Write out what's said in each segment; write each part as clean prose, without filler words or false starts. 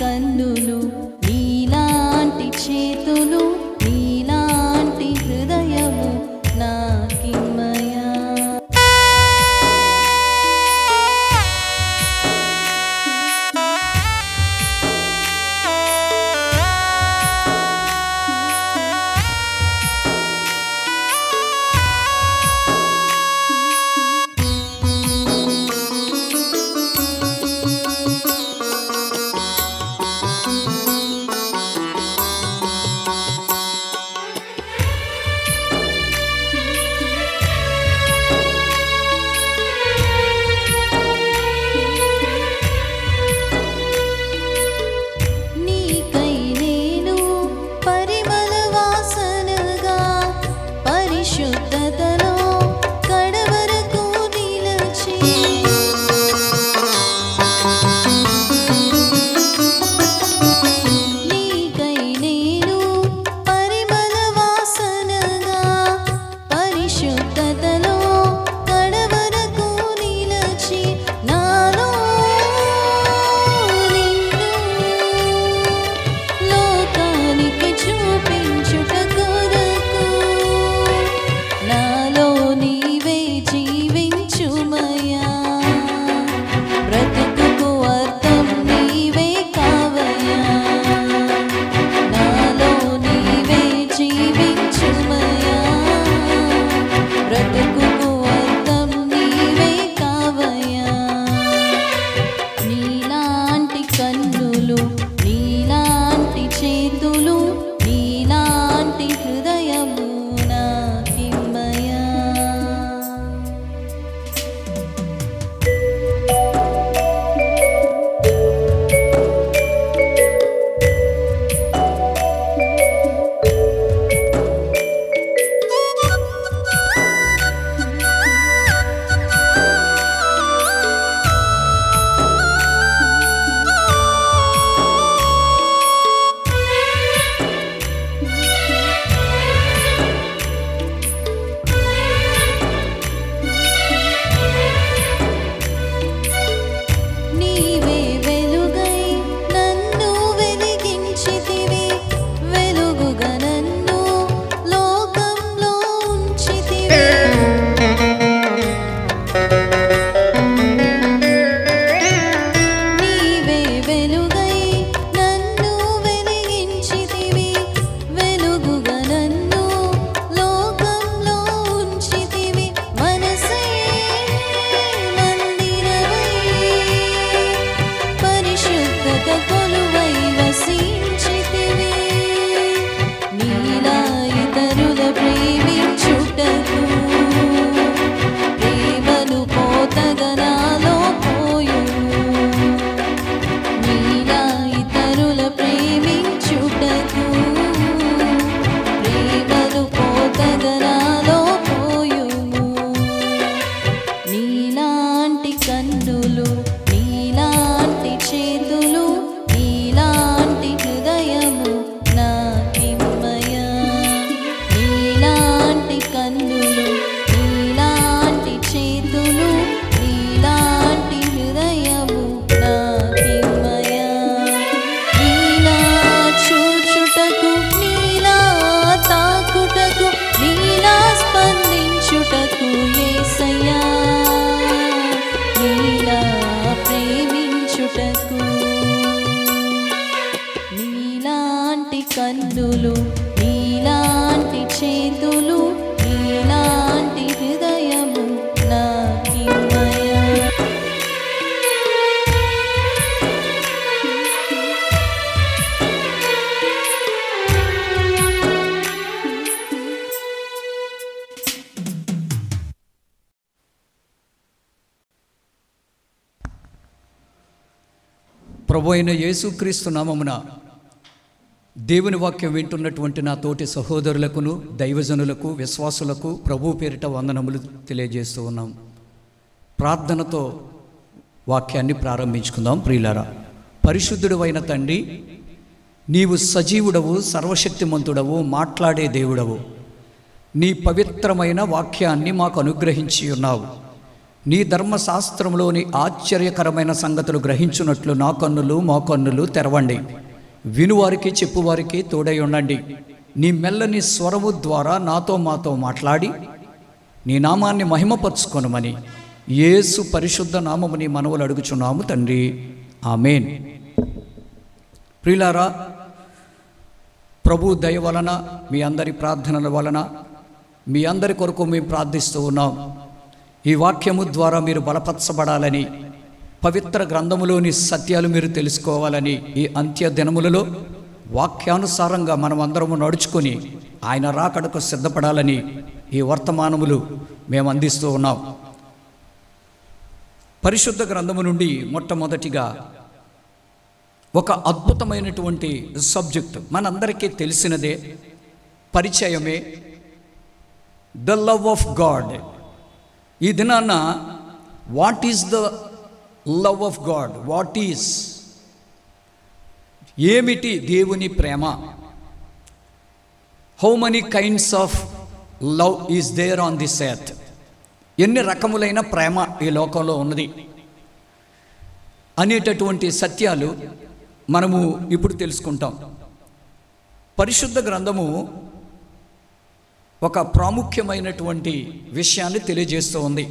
కన్నులు, నీలాంటి చేతులు, నీలాంటి హృదయము నాకిమ్మయా. కన్నులు, నీలాంటి చేతులు, నీలాంటి హృదయము నాకిమ్మయా. ప్రభువైన యేసుక్రీస్తు నామమున దేవుని వాక్యం వింటున్నటువంటి నా తోటి సహోదరులకును దైవజనులకు విశ్వాసులకు ప్రభు పేరిట వందనములు తెలియజేస్తూ ఉన్నాం. ప్రార్థనతో వాక్యాన్ని ప్రారంభించుకుందాం. ప్రియులారా, పరిశుద్ధుడు అయిన తండ్రి, నీవు సజీవుడవు, సర్వశక్తిమంతుడవు, మాట్లాడే దేవుడవు. నీ పవిత్రమైన వాక్యాన్ని మాకు అనుగ్రహించి ఉన్నావు. నీ ధర్మశాస్త్రంలోని ఆశ్చర్యకరమైన సంగతులు గ్రహించున్నట్లు నా కన్నులు మా కన్నులు తెరవండి. వినువారికి చెప్పువారికి తోడై ఉండండి. నీ మెల్లని స్వరము ద్వారా నాతో మాతో మాట్లాడి నీ నామాన్ని మహిమపరుచుకొనుమని యేసు పరిశుద్ధ నామముని మనవులు అడుగుచున్నాము తండ్రి, ఆమేన్. ప్రియులారా, ప్రభు దయ వలన, మీ అందరి ప్రార్థనల వలన, మీ అందరి కొరకు మేము ప్రార్థిస్తూ ఉన్నాం. ఈ వాక్యము ద్వారా మీరు బలపరచబడాలని, పవిత్ర గ్రంథములోని సత్యాలు మీరు తెలుసుకోవాలని, ఈ అంత్య దినములలో వాక్యానుసారంగా మనం అందరము నడుచుకొని ఆయన రాకడకు సిద్ధపడాలని ఈ వర్తమానములు మేము అందిస్తూ ఉన్నాం. పరిశుద్ధ గ్రంథము నుండి మొట్టమొదటిగా ఒక అద్భుతమైనటువంటి సబ్జెక్ట్ మనందరికీ తెలిసినదే, పరిచయమే, ద లవ్ ఆఫ్ గాడ్. ఈ దినాన what is the love of God? What is, ఏమిటి దేవుని ప్రేమ? How many kinds of love is there on this earth? ఎన్ని రకములైన ప్రేమ ఈ లోకంలో ఉన్నది అనేటటువంటి సత్యాలు మనము ఇప్పుడు తెలుసుకుంటాం. పరిశుద్ధ గ్రంథము ఒక ప్రాముఖ్యమైనటువంటి విషయాన్ని తెలియజేస్తూ ఉంది.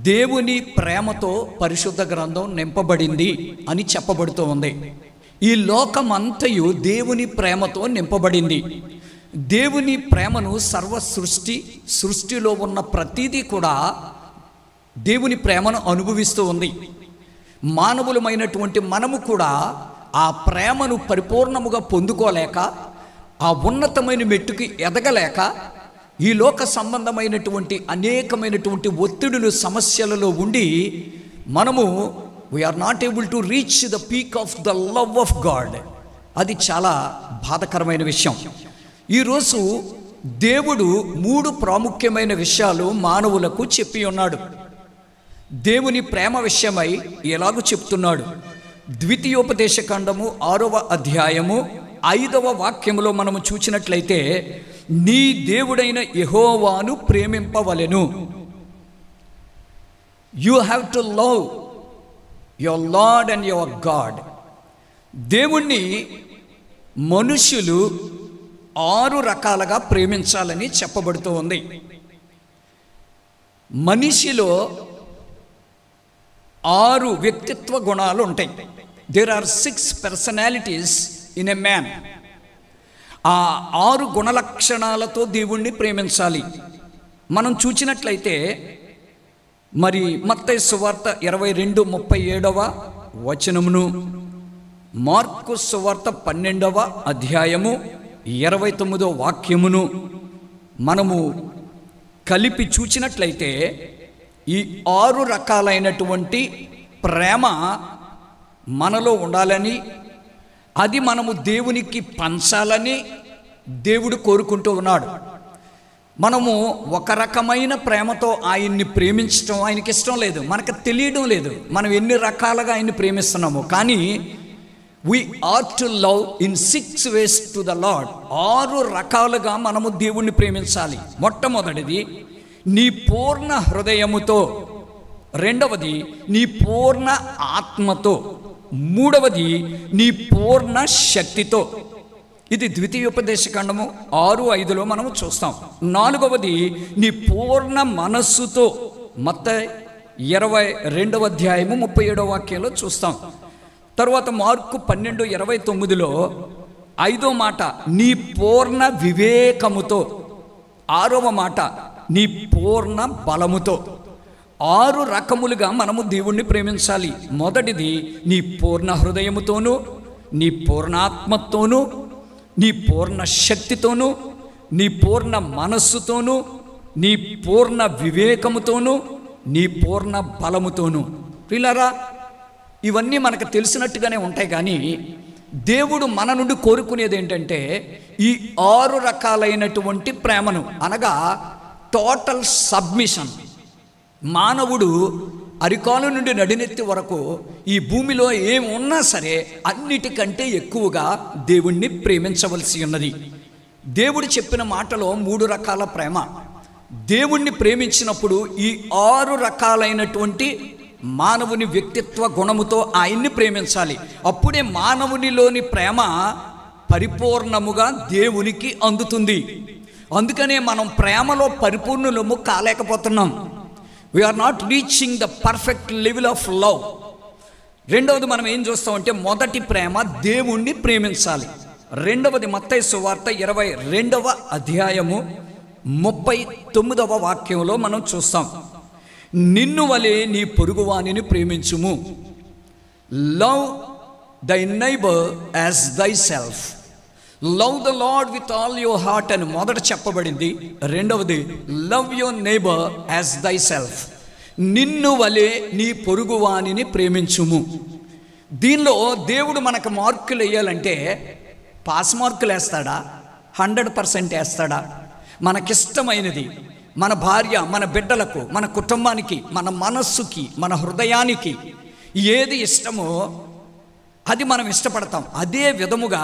దేవుని ప్రేమతో పరిశుద్ధ గ్రంథం నింపబడింది అని చెప్పబడుతూ ఉంది. ఈ లోకమంతయు దేవుని ప్రేమతో నింపబడింది. దేవుని ప్రేమను సర్వ సృష్టిలో ఉన్న ప్రతిదీ కూడా దేవుని ప్రేమను అనుభవిస్తూ ఉంది. మానవులమైనటువంటి మనము కూడా ఆ ప్రేమను పరిపూర్ణముగా పొందుకోలేక, ఆ ఉన్నతమైన మెట్టుకి ఎదగలేక, ఈ లోక సంబంధమైనటువంటి అనేకమైనటువంటి ఒత్తిడులు, సమస్యలలో ఉండి మనము we are not able to reach the peak of the love of God. అది చాలా బాధకరమైన విషయం. ఈరోజు దేవుడు 3 ప్రాముఖ్యమైన విషయాలు మానవులకు చెప్పి ఉన్నాడు. దేవుని ప్రేమ విషయమై ఎలాగూ చెప్తున్నాడు. ద్వితీయోపదేశకాండము 6వ అధ్యాయము 5వ వాక్యములో మనము చూచినట్లయితే, నీ దేవుడైన యెహోవాను ప్రేమింపవలెను. You have to love your lord and your God. దేవుణ్ణి మనుషులు 6 రకాలుగా ప్రేమించాలని చెప్పబడుతూ ఉంది. మనిషిలో 6 వ్యక్తిత్వ గుణాలు ఉంటాయి. There are 6 personalities in a man. ఆ 6 గుణలక్షణాలతో దేవుణ్ణి ప్రేమించాలి. మనం చూచినట్లయితే మరి మత్తయి సువార్త 22:37 వచనమును, మార్కు సువార్త 12వ అధ్యాయము 29వ వాక్యమును మనము కలిపి చూచినట్లయితే ఈ 6 రకాలైనటువంటి ప్రేమ మనలో ఉండాలని, అది మనము దేవునికి పంచాలని దేవుడు కోరుకుంటూ ఉన్నాడు. మనము ఒక రకమైన ప్రేమతో ఆయన్ని ప్రేమించడం ఆయనకి ఇష్టం లేదు, మనకు తెలియడం లేదు మనం ఎన్ని రకాలుగా ఆయన్ని ప్రేమిస్తున్నాము. కానీ we ought to love in 6 ways to the Lord. 6 రకాలుగా మనము దేవుణ్ణి ప్రేమించాలి. మొట్టమొదటిది నీ పూర్ణ హృదయముతో, రెండవది నీ పూర్ణ ఆత్మతో, మూడవది నీ పూర్ణ శక్తితో. ఇది ద్వితీయోపదేశకాండము 6:5లో మనము చూస్తాం. నాలుగవది నీ పూర్ణ మనస్సుతో, మత్తయి 22వ అధ్యాయము 37వ వాక్యంలో చూస్తాం. తరువాత మార్కు 12:29లో 5వ మాట నీ పూర్ణ వివేకముతో, 6వ మాట నీ పూర్ణ బలముతో. 6 రకములుగా మనము దేవుణ్ణి ప్రేమించాలి. మొదటిది నీ పూర్ణ హృదయముతోనూ, నీ పూర్ణాత్మతోనూ, నీ పూర్ణ శక్తితోనూ, నీ పూర్ణ మనస్సుతోనూ, నీ పూర్ణ వివేకముతోనూ, నీ పూర్ణ బలముతోనూ. ప్రియులారా, ఇవన్నీ మనకు తెలిసినట్టుగానే ఉంటాయి. కానీ దేవుడు మన నుండి కోరుకునేది ఏంటంటే ఈ 6 రకాలైనటువంటి ప్రేమను, అనగా టోటల్ సబ్మిషన్. మానవుడు అరికాలు నుండి నడినెత్తి వరకు ఈ భూమిలో ఏం ఉన్నా సరే అన్నిటికంటే ఎక్కువగా దేవుణ్ణి ప్రేమించవలసి ఉన్నది. దేవుడు చెప్పిన మాటలో 3 రకాల ప్రేమ. దేవుణ్ణి ప్రేమించినప్పుడు ఈ 6 రకాలైనటువంటి మానవుని వ్యక్తిత్వ గుణముతో ఆయన్ని ప్రేమించాలి. అప్పుడే మానవునిలోని ప్రేమ పరిపూర్ణముగా దేవునికి అందుతుంది. అందుకనే మనం ప్రేమలో పరిపూర్ణులము కాలేకపోతున్నాం. We are not reaching the perfect level of love. రెండవది మనం ఏం చూస్తామంటే, మొదటి ప్రేమ దేవుణ్ణి ప్రేమించాలి. రెండవది మత్తయి సువార్త 22వ అధ్యాయము 39వ వాక్యంలో మనం చూస్తాం. నిన్ను వలె నీ పొరుగువానిని ప్రేమించుము. Love thy neighbour as thyself. Love the lord with all your heart అని మొదట చెప్పబడింది. రెండవది love your neighbour as thyself. నిన్ను వలె నీ పొరుగువానిని ప్రేమించుము. దీనిలో దేవుడు మనకు మార్కులు వేయాలంటే పాస్ మార్కులు వేస్తాడా? 100% వేస్తాడా? మనకిష్టమైనది, మన భార్య, మన బిడ్డలకు, మన కుటుంబానికి, మన మనస్సుకి, మన హృదయానికి ఏది ఇష్టమో అది మనం ఇష్టపడతాం. అదే విధముగా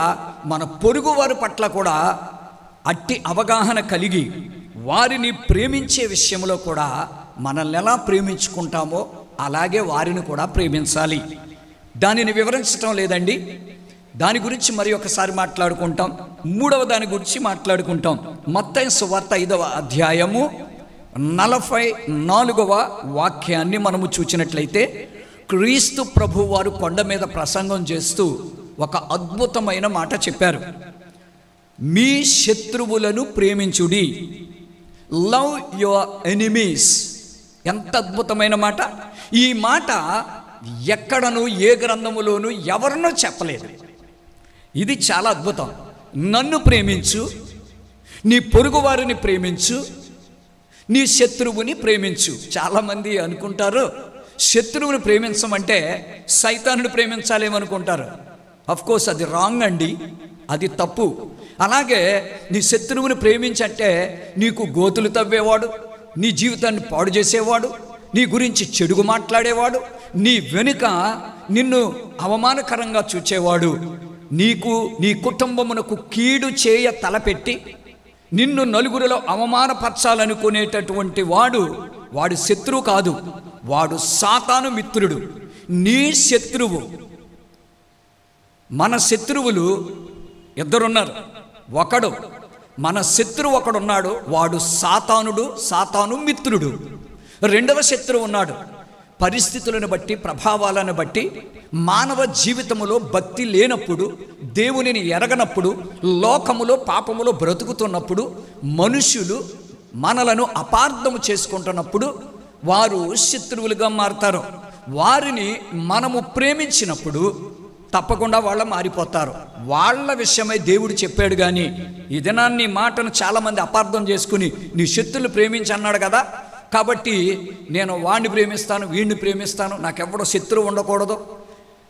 మన పొరుగువారి పట్ల కూడా అట్టి అవగాహన కలిగి వారిని ప్రేమించే విషయంలో కూడా మనల్ని ఎలా ప్రేమించుకుంటామో అలాగే వారిని కూడా ప్రేమించాలి. దానిని వివరించటం లేదండి, దాని గురించి మరి ఒకసారి మాట్లాడుకుంటాం. మూడవ దాని గురించి మాట్లాడుకుంటాం. మత్తయి సువార్త 5వ అధ్యాయము 44వ వాక్యాన్ని మనము చూచినట్లయితే, క్రీస్తు ప్రభు వారు కొండ మీద ప్రసంగం చేస్తూ ఒక అద్భుతమైన మాట చెప్పారు. మీ శత్రువులను ప్రేమించుడి. Love your enemies. ఎంత అద్భుతమైన మాట! ఈ మాట ఎక్కడను ఏ గ్రంథములోనూ ఎవరినో చెప్పలేదు. ఇది చాలా అద్భుతం. నన్ను ప్రేమించు, నీ పొరుగు వారిని ప్రేమించు, నీ శత్రువుని ప్రేమించు. చాలామంది అనుకుంటారు శత్రువుని ప్రేమించమంటే సైతానుని ప్రేమించాలేమనుకుంటారు. అఫ్కోర్స్ అది రాంగ్ అండి, అది తప్పు. అలాగే నీ శత్రువుని ప్రేమించంటే నీకు గోతులు తవ్వేవాడు, నీ జీవితాన్ని పాడు చేసేవాడు, నీ గురించి చెడుగు మాట్లాడేవాడు, నీ వెనుక నిన్ను అవమానకరంగా చూచేవాడు, నీకు నీ కుటుంబమునకు కీడు చేయ తలపెట్టి నిన్ను నలుగురిలో అవమానపరచాలనుకునేటటువంటి వాడు శత్రువు కాదు, వాడు సాతాను మిత్రుడు. నీ శత్రువు. మన శత్రువులు ఇద్దరున్నారు. ఒకడు మన శత్రువు ఒకడున్నాడు, వాడు సాతాను మిత్రుడు. రెండవ శత్రువు ఉన్నాడు. పరిస్థితులను బట్టి, ప్రభావాలను బట్టి మానవ జీవితములో భక్తి లేనప్పుడు, దేవునిని ఎరగనప్పుడు, లోకములో పాపములో బ్రతుకుతున్నప్పుడు, మనుషులు మనలను అపార్థము చేసుకుంటున్నప్పుడు వారు శత్రువులుగా మారుతారు. వారిని మనము ప్రేమించినప్పుడు తప్పకుండా వాళ్ళు మారిపోతారు. వాళ్ళ విషయమై దేవుడు చెప్పాడు. కానీ ఈ దినాన్ని మాటను చాలామంది అపార్థం చేసుకుని నీ శత్రువులు ప్రేమించి అన్నాడు కదా, కాబట్టి నేను వాడిని ప్రేమిస్తాను, వీడిని ప్రేమిస్తాను, నాకెవడో శత్రువు ఉండకూడదు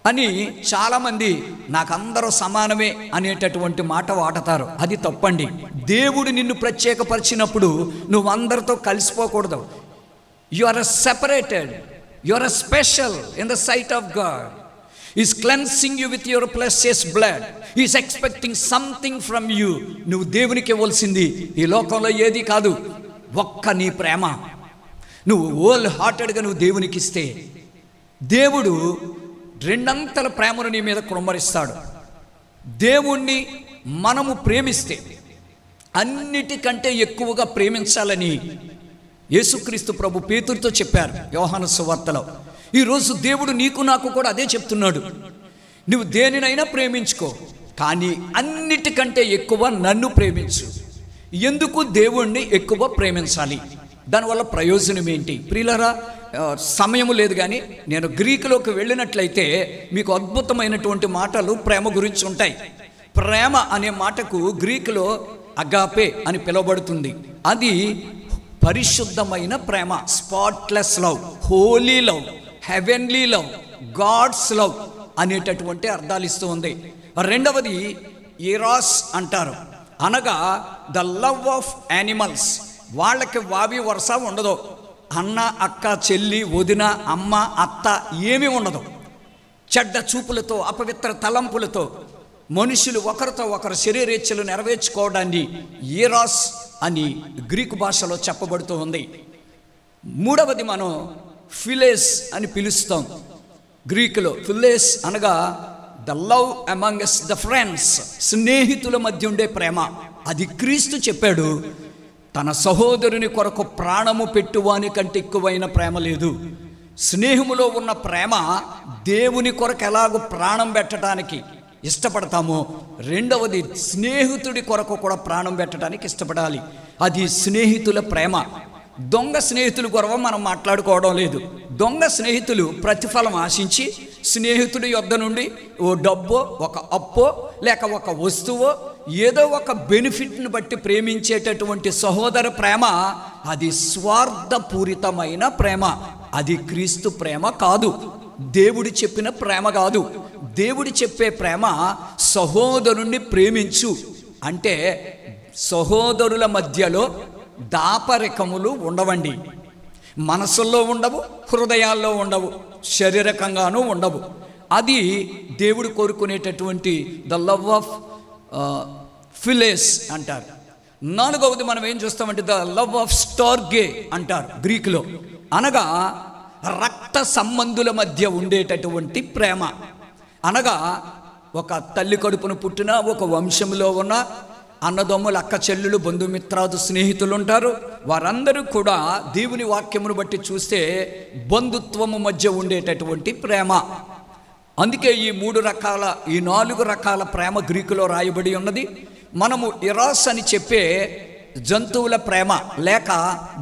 అని చాలామంది నాకు అందరూ సమానమే అనేటటువంటి మాట వాడతారు. అది తప్పండి. దేవుడు నిన్ను ప్రత్యేకపరిచినప్పుడు నువ్వు అందరితో కలిసిపోకూడదు. You are separated, you are special in the sight of God. Is cleansing you with your precious blood. Is expecting something from you. నువ్వు దేవునికి ఇవ్వాల్సింది ఈ లోకంలో ఏది కాదు, ఒక్క నీ ప్రేమ. నువ్వు హోల్ హార్టెడ్గా నువ్వు దేవునికి ఇస్తే దేవుడు రెండంతల ప్రేమను నీ మీద కుమ్మరిస్తాడు. దేవుణ్ణి మనము ప్రేమిస్తే అన్నిటికంటే ఎక్కువగా ప్రేమించాలని యేసుక్రీస్తు ప్రభు పేతురుతో చెప్పారు యోహాను సువార్తలో. ఈరోజు దేవుడు నీకు నాకు కూడా అదే చెప్తున్నాడు. నువ్వు దేనినైనా ప్రేమించుకో, కానీ అన్నిటికంటే ఎక్కువ నన్ను ప్రేమించు. ఎందుకు దేవుణ్ణి ఎక్కువ ప్రేమించాలి? దానివల్ల ప్రయోజనం ఏంటి? ప్రియులారా, సమయం లేదు కానీ నేను గ్రీకులోకి వెళ్ళినట్లయితే మీకు అద్భుతమైనటువంటి మాటలు ప్రేమ గురించి ఉంటాయి. ప్రేమ అనే మాటకు గ్రీకులో అగాపే అని పిలువబడుతుంది. అది పరిశుద్ధమైన ప్రేమ, spotless love, holy love, heavenly love, God's love అనేటటువంటి అర్థాలు ఇస్తూ ఉంది. రెండవది ఈరాస్ అంటారు, అనగా ద లవ్ ఆఫ్ యానిమల్స్. వాళ్ళకి వావి వరుస ఉండదు. అన్న, అక్క, చెల్లి, వదిన, అమ్మ, అత్త ఏమీ ఉండదు. చెడ్డ చూపులతో, అపవిత్ర తలంపులతో మనుషులు ఒకరితో ఒకరు శరీరేచ్ఛలు నెరవేర్చుకోవడాన్ని ఈరాస్ అని గ్రీకు భాషలో చెప్పబడుతూ ఉంది. మూడవది మనం ఫిలేస్ అని పిలుస్తాం. గ్రీకులో ఫిలేస్ అనగా the love among us the friends, స్నేహితుల మధ్య ఉండే ప్రేమ. అది క్రీస్తు చెప్పాడు, తన సహోదరుని కొరకు ప్రాణము పెట్టువాని కంటే ఎక్కువైన ప్రేమ లేదు. స్నేహములో ఉన్న ప్రేమ దేవుని కొరకు ఎలాగో ప్రాణం పెట్టడానికి ఇష్టపడతామో, రెండవది స్నేహితుడి కొరకు కూడా ప్రాణం పెట్టడానికి ఇష్టపడాలి. అది స్నేహితుల ప్రేమ. దొంగ స్నేహితుల కొరకు మనం మాట్లాడుకోవడం లేదు. దొంగ స్నేహితులు ప్రతిఫలం ఆశించి స్నేహితుడి యొద్ద నుండి ఓ డబ్బో, ఒక అప్పో, లేక ఒక వస్తువో, ఏదో ఒక బెనిఫిట్ని బట్టి ప్రేమించేటటువంటి సహోదర ప్రేమ అది స్వార్థపూరితమైన ప్రేమ. అది క్రీస్తు ప్రేమ కాదు, దేవుడు చెప్పిన ప్రేమ కాదు. దేవుడు చెప్పే ప్రేమ సహోదరుణ్ణి ప్రేమించు అంటే సహోదరుల మధ్యలో దాపరికములు ఉండవండి. మనసుల్లో ఉండవు, హృదయాల్లో ఉండవు, శారీరకంగానూ ఉండవు. అది దేవుడు కోరుకునేటటువంటి ద లవ్ ఆఫ్ ఫిలేస్ అంటారు. నాలుగవది మనం ఏం చూస్తామంటే ద లవ్ ఆఫ్ స్టార్గే అంటారు గ్రీకులో, అనగా రక్త సంబంధుల మధ్య ఉండేటటువంటి ప్రేమ. అనగా ఒక తల్లి కడుపున పుట్టిన ఒక వంశంలో ఉన్న అన్నదమ్ములు, అక్క చెల్లెలు, బంధుమిత్రాదు, స్నేహితులు ఉంటారు. వారందరూ కూడా దేవుని వాక్యమును బట్టి చూస్తే బంధుత్వము మధ్య ఉండేటటువంటి ప్రేమ. అందుకే ఈ 4 రకాల ప్రేమ గ్రీకులో రాయబడి ఉన్నది. మనము ఇరాస్ అని చెప్పే జంతువుల ప్రేమ, లేక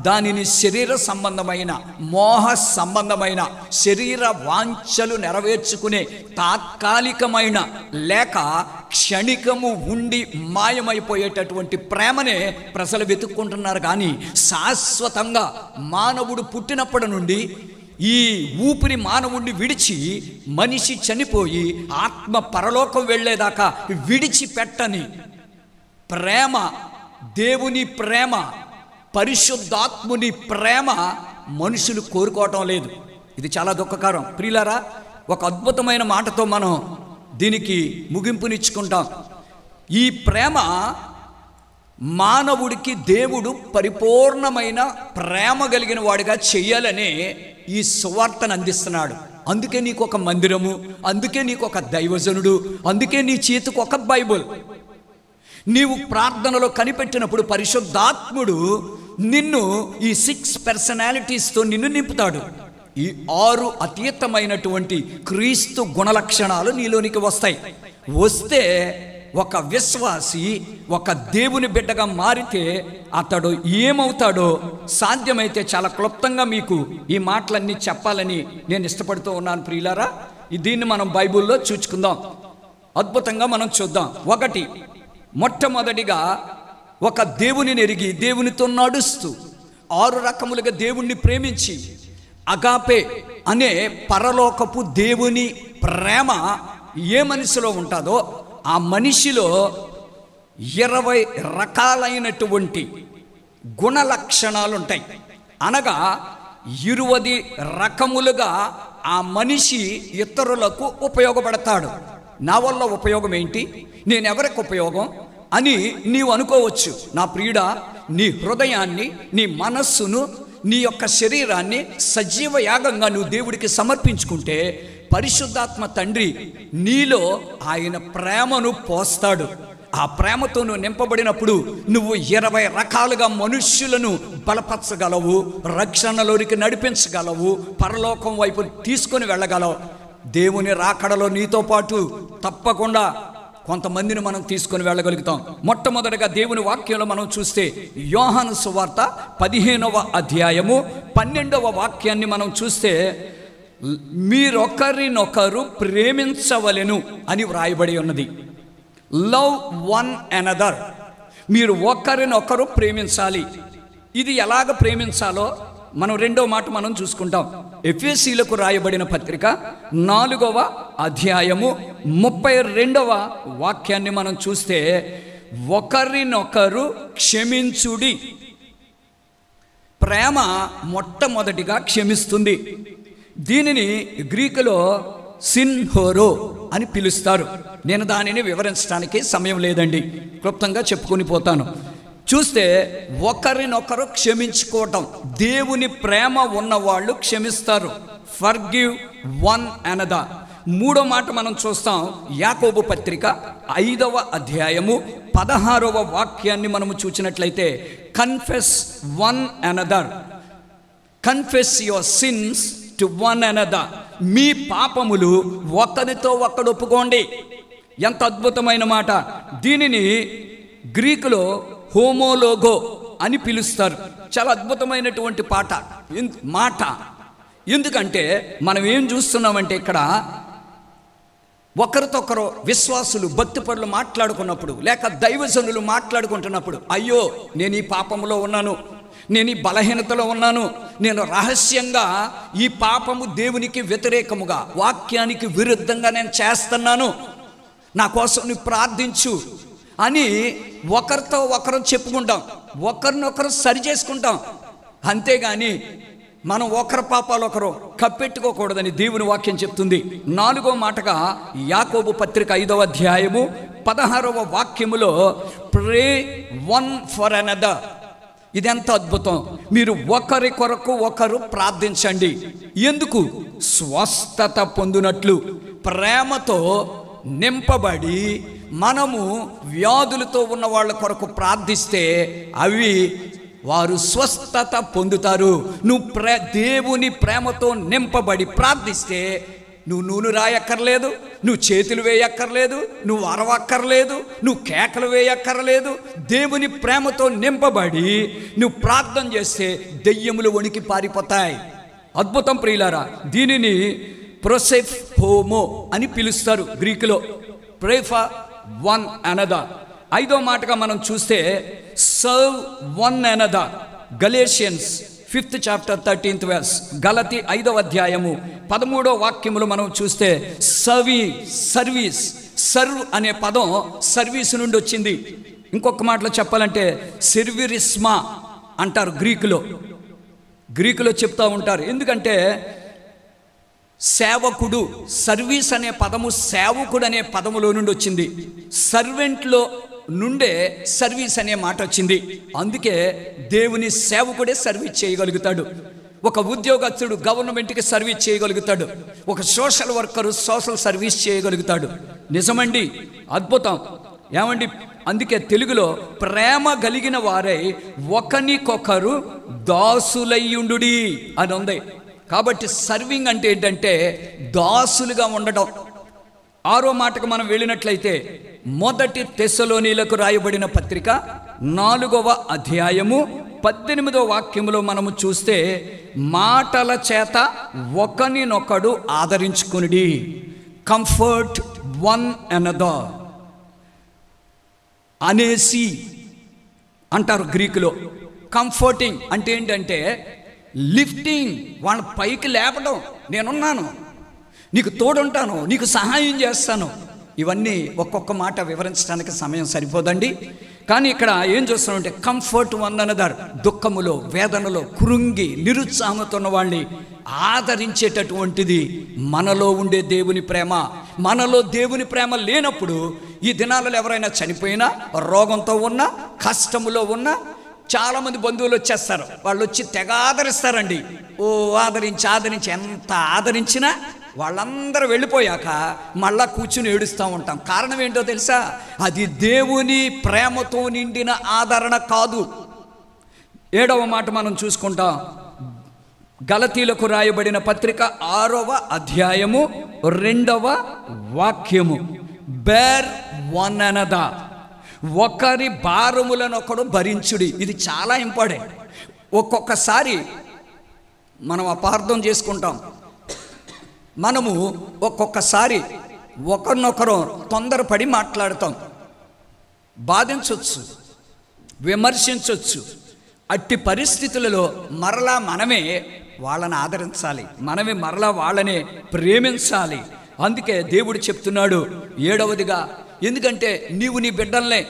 దానిని శరీర సంబంధమైన, మోహ సంబంధమైన, శరీర వాంఛలు నెరవేర్చుకునే తాత్కాలికమైన లేక క్షణికము ఉండి మాయమైపోయేటటువంటి ప్రేమనే ప్రజలు వెతుక్కుంటున్నారు. కానీ శాశ్వతంగా మానవుడు పుట్టినప్పటి నుండి ఈ ఊపిరి మానవుడిని విడిచి మనిషి చనిపోయి ఆత్మ పరలోకం వెళ్ళేదాకా విడిచిపెట్టని ప్రేమ, దేవుని ప్రేమ, పరిశుద్ధాత్ముని ప్రేమ మనుషులు కోరుకోవటం లేదు. ఇది చాలా దుఃఖకరం. ప్రియులారా, ఒక అద్భుతమైన మాటతో మనం దీనికి ముగింపునిచ్చుకుంటాం. ఈ ప్రేమ మానవుడికి దేవుడు పరిపూర్ణమైన ప్రేమ కలిగిన వాడిగా చెయ్యాలనే ఈ సువార్తను అందిస్తున్నాడు. అందుకే నీకు ఒక మందిరము, అందుకే నీకు ఒక దైవజనుడు, అందుకే నీ చేతికి ఒక బైబుల్. నీవు ప్రార్థనలో కనిపెట్టినప్పుడు పరిశుద్ధాత్ముడు నిన్ను ఈ 6 పర్సనాలిటీస్తో నిన్ను నింపుతాడు. ఈ 6 అతీతమైనటువంటి క్రీస్తు గుణలక్షణాలు నీలోనికి వస్తాయి. వస్తే ఒక విశ్వాసి, ఒక దేవుని బిడ్డగా మారితే అతడు ఏమవుతాడో సాధ్యమైతే చాలా క్లుప్తంగా మీకు ఈ మాటలన్నీ చెప్పాలని నేను ఇష్టపడుతూ ఉన్నాను. ప్రియులారా, దీన్ని మనం బైబిల్లో చూచుకుందాం, అద్భుతంగా మనం చూద్దాం. మొట్టమొదటిగా ఒక దేవుని ఎరిగి దేవునితో నడుస్తూ 6 రకములుగా దేవుణ్ణి ప్రేమించి అగాపే అనే పరలోకపు దేవుని ప్రేమ ఏ మనిషిలో ఉంటుందో ఆ మనిషిలో 20 రకాలైనటువంటి గుణ లక్షణాలు ఉంటాయి. అనగా 20 రకములుగా ఆ మనిషి ఇతరులకు ఉపయోగపడతాడు. నా వల్ల ఉపయోగం ఏంటి, నేను ఎవరికి ఉపయోగం అని నీవు అనుకోవచ్చు. నా ప్రియుడా, నీ హృదయాన్ని, నీ మనస్సును, నీ యొక్క శరీరాన్ని సజీవ యాగంగా నువ్వు దేవుడికి సమర్పించుకుంటే పరిశుద్ధాత్మ తండ్రి నీలో ఆయన ప్రేమను పోస్తాడు. ఆ ప్రేమతో నువ్వు నింపబడినప్పుడు నువ్వు 20 రకాలుగా మనుష్యులను బలపరచగలవు, రక్షణలోనికి నడిపించగలవు, పరలోకం వైపు తీసుకొని వెళ్ళగలవు. దేవుని రాకడలో నీతో పాటు తప్పకుండా కొంతమందిని మనం తీసుకొని వెళ్ళగలుగుతాం. మొట్టమొదటిగా దేవుని వాక్యంలో మనం చూస్తే యోహాను సువార్త 15వ అధ్యాయము 12వ వాక్యాన్ని మనం చూస్తే మీరొకరినొకరు ప్రేమించవలెను అని వ్రాయబడి ఉన్నది. లవ్ వన్ అనదర్, మీరు ఒకరినొకరు ప్రేమించాలి. ఇది ఎలాగ ప్రేమించాలో మనం రెండో మాట మనం చూసుకుంటాం. ఎఫెసీయులకు రాయబడిన పత్రిక 4వ అధ్యాయము 32వ వాక్యాన్ని మనం చూస్తే ఒకరినొకరు క్షమించుడి. ప్రేమ మొట్టమొదటిగా క్షమిస్తుంది. దీనిని గ్రీకులో సిన్హోరో అని పిలుస్తారు. నేను దానిని వివరించడానికి సమయం లేదండి, క్లుప్తంగా చెప్పుకొని పోతాను. చూస్తే ఒకరినొకరు క్షమించుకోవటం. దేవుని ప్రేమ ఉన్నవాళ్ళు క్షమిస్తారు. Forgive one another. మూడో మాట మనం చూస్తాం. యాకోబు పత్రిక 5వ అధ్యాయము 16వ వాక్యాన్ని మనము చూసినట్లయితే, confess one another, confess your sins to one another. మీ పాపములు ఒకరితో ఒకడు ఒప్పుకోండి. ఎంత అద్భుతమైన మాట! దీనిని గ్రీకులో హోమోలోగో అని పిలుస్తారు. చాలా అద్భుతమైనటువంటి మాట. ఎందుకంటే మనం ఏం చూస్తున్నామంటే, ఇక్కడ ఒకరితో ఒకరు విశ్వాసులు, భక్తిపరులు మాట్లాడుకున్నప్పుడు, లేక దైవజనులు మాట్లాడుకుంటున్నప్పుడు, అయ్యో నేను ఈ పాపములో ఉన్నాను, నేను ఈ బలహీనతలో ఉన్నాను, నేను రహస్యంగా ఈ పాపము దేవునికి వ్యతిరేకముగా, వాక్యానికి విరుద్ధంగా నేను చేస్తున్నాను, నా కోసం నువ్వు ప్రార్థించు అని ఒకరితో ఒకరు చెప్పుకుంటాం, ఒకరినొకరు సరి చేసుకుంటాం. అంతేగాని మనం ఒకరి పాపాలు ఒకరు కప్పెట్టుకోకూడదని దేవుని వాక్యం చెప్తుంది. 4వ మాటగా యాకోబు పత్రిక 5వ అధ్యాయము 16వ వాక్యములో, ప్రే వన్ ఫర్ అనదర్. ఇదెంత అద్భుతం! మీరు ఒకరి కొరకు ఒకరు ప్రార్థించండి. ఎందుకు? స్వస్థత పొందినట్లు. ప్రేమతో నింపబడి మనము వ్యాధులతో ఉన్న వాళ్ళ కొరకు ప్రార్థిస్తే అవి వారు స్వస్థత పొందుతారు. నువ్వు దేవుని ప్రేమతో నింపబడి ప్రార్థిస్తే నువ్వు నూనె రాయక్కర్లేదు, నువ్వు చేతులు వేయక్కర్లేదు, నువ్వు అరవక్కర్లేదు, నువ్వు కేకలు వేయక్కర్లేదు. దేవుని ప్రేమతో నింపబడి నువ్వు ప్రార్థన చేస్తే దెయ్యములు వణికి పారిపోతాయి. అద్భుతం ప్రియులారా! దీనిని ప్రొసెఫ్ హోమో అని పిలుస్తారు గ్రీకులో. Pray for one another. 5వ మాటగా మనం చూస్తే serve one another. Galatians 5th chapter 13th verse. గలతీ 5వ అధ్యాయము 13వ వాక్యములో మనం చూస్తే సర్వీస్. సర్వ్ అనే పదం సర్వీస్ నుండి వచ్చింది. ఇంకొక మాటలో చెప్పాలంటే సెర్విరిస్మా అంటారు గ్రీకులో చెప్తూ ఉంటారు. ఎందుకంటే సేవకుడు, సర్వీస్ అనే పదము సేవకుడు అనే పదములో నుండి వచ్చింది. సర్వెంట్లో నుండే సర్వీస్ అనే మాట వచ్చింది. అందుకే దేవుని సేవకుడే సర్వీస్ చేయగలుగుతాడు. ఒక ఉద్యోగస్తుడు గవర్నమెంట్కి సర్వీస్ చేయగలుగుతాడు. ఒక సోషల్ వర్కరు సోషల్ సర్వీస్ చేయగలుగుతాడు. నిజమండి, అద్భుతం. ఏమండి, అందుకే తెలుగులో ప్రేమ కలిగిన వారై ఒకనికొకరు దాసులయ్యుండుడి అని ఉంది. కాబట్టి సర్వింగ్ అంటే ఏంటంటే దాసులుగా ఉండడం. 6వ మాటకు మనం వెళ్ళినట్లయితే, మొదటి తెస్సలోనీలకు రాయబడిన పత్రిక 4వ అధ్యాయము 18వ వాక్యములో మనము చూస్తే, మాటల చేత ఒకనినొకడు ఆదరించుకునుడి. కంఫర్ట్ వన్ అనదర్ అనేసి అంటారు గ్రీకులో. కంఫర్టింగ్ అంటే ఏంటంటే లిఫ్టింగ్, వాళ్ళ పైకి లేపడం. నేనున్నాను, నీకు తోడుంటాను, నీకు సహాయం చేస్తాను. ఇవన్నీ ఒక్కొక్క మాట వివరించడానికి సమయం సరిపోదండి. కానీ ఇక్కడ ఏం చూస్తామంటే కంఫర్ట్ వన్ అనదర్. దుఃఖములో, వేదనలో, కృంగి నిరుత్సాహంతో ఉన్న వాళ్ళని ఆదరించేటటువంటిది మనలో ఉండే దేవుని ప్రేమ. మనలో దేవుని ప్రేమ లేనప్పుడు ఈ దినాలలో ఎవరైనా చనిపోయినా, రోగంతో ఉన్నా, కష్టములో ఉన్నా చాలామంది బంధువులు వచ్చేస్తారు. వాళ్ళు వచ్చి తెగ ఆదరిస్తారండి. ఆదరించి ఎంత ఆదరించినా వాళ్ళందరూ వెళ్ళిపోయాక మళ్ళా కూర్చుని ఏడుస్తూ ఉంటాం. కారణం ఏంటో తెలుసా? అది దేవుని ప్రేమతో నిండిన ఆదరణ కాదు. 7వ మాట మనం చూసుకుంటాం. గలతీలకు రాయబడిన పత్రిక 6వ అధ్యాయము 2వ వాక్యము. Bear one another. ఒకరి భారములను ఒకడు భరించుడి. ఇది చాలా ఇంపార్టెంట్. ఒక్కొక్కసారి మనం అపార్థం చేసుకుంటాం. మనము ఒక్కొక్కసారి ఒకరినొకరు తొందరపడి మాట్లాడతాం, బాధించవచ్చు, విమర్శించవచ్చు. అట్టి పరిస్థితులలో మరలా మనమే వాళ్ళని ఆదరించాలి, మనమే మరలా వాళ్ళని ప్రేమించాలి. అందుకే దేవుడు చెప్తున్నాడు 7వదిగా, ఎందుకంటే నీవు నీ బిడ్డల్ని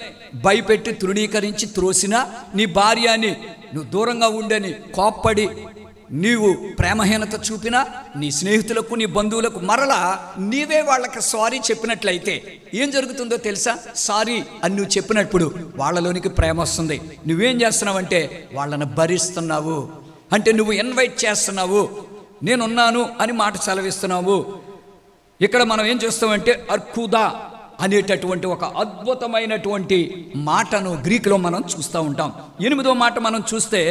భయపెట్టి తృణీకరించి త్రోసినా, నీ భార్యని నువ్వు దూరంగా ఉండని కోప్పడి నీవు ప్రేమహీనత చూపినా నీ స్నేహితులకు నీ బంధువులకు మరలా నీవే వాళ్ళకి సారీ చెప్పినట్లయితే ఏం జరుగుతుందో తెలుసా? సారీ అని నువ్వు చెప్పినప్పుడు వాళ్ళలోనికి ప్రేమ వస్తుంది. నువ్వేం చేస్తున్నావంటే వాళ్ళని భరిస్తున్నావు, అంటే నువ్వు ఇన్వైట్ చేస్తున్నావు, నేనున్నాను అని మాట సెలవిస్తున్నావు. ఇక్కడ మనం ఏం చేస్తామంటే అర్కుదా అనేటటువంటి ఒక అద్భుతమైనటువంటి మాటను గ్రీకులో మనం చూస్తూ ఉంటాం. 8వ మాట మనం చూస్తే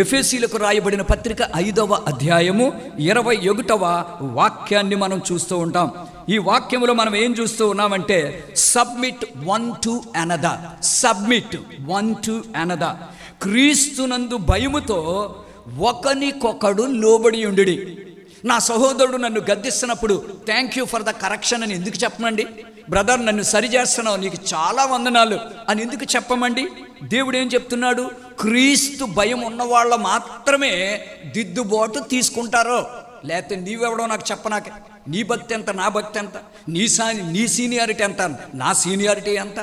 ఎఫెసీలకు రాయబడిన పత్రిక 5వ అధ్యాయము 21వ వాక్యాన్ని మనం చూస్తూ ఉంటాం. ఈ వాక్యములో మనం ఏం చూస్తూ ఉన్నామంటే submit one to another, submit one to another. క్రీస్తునందు భయముతో ఒకనికొకడు లోబడి ఉండుడి. నా సహోదరుడు నన్ను గద్దిస్తున్నప్పుడు thank you for the correction అని ఎందుకు చెప్పమండి? బ్రదర్ నన్ను సరి చేస్తున్నావు, నీకు చాలా వందనాలు అని ఎందుకు చెప్పమండి? దేవుడు ఏం చెప్తున్నాడు? క్రీస్తు భయం ఉన్నవాళ్ళు మాత్రమే దిద్దుబాటు తీసుకుంటారో, లేకపోతే నీవెవడో నాకు చెప్పనాక, నీ భక్తి ఎంత, నా భక్తి ఎంత, నీ సీనియారిటీ ఎంత, నా సీనియారిటీ ఎంత,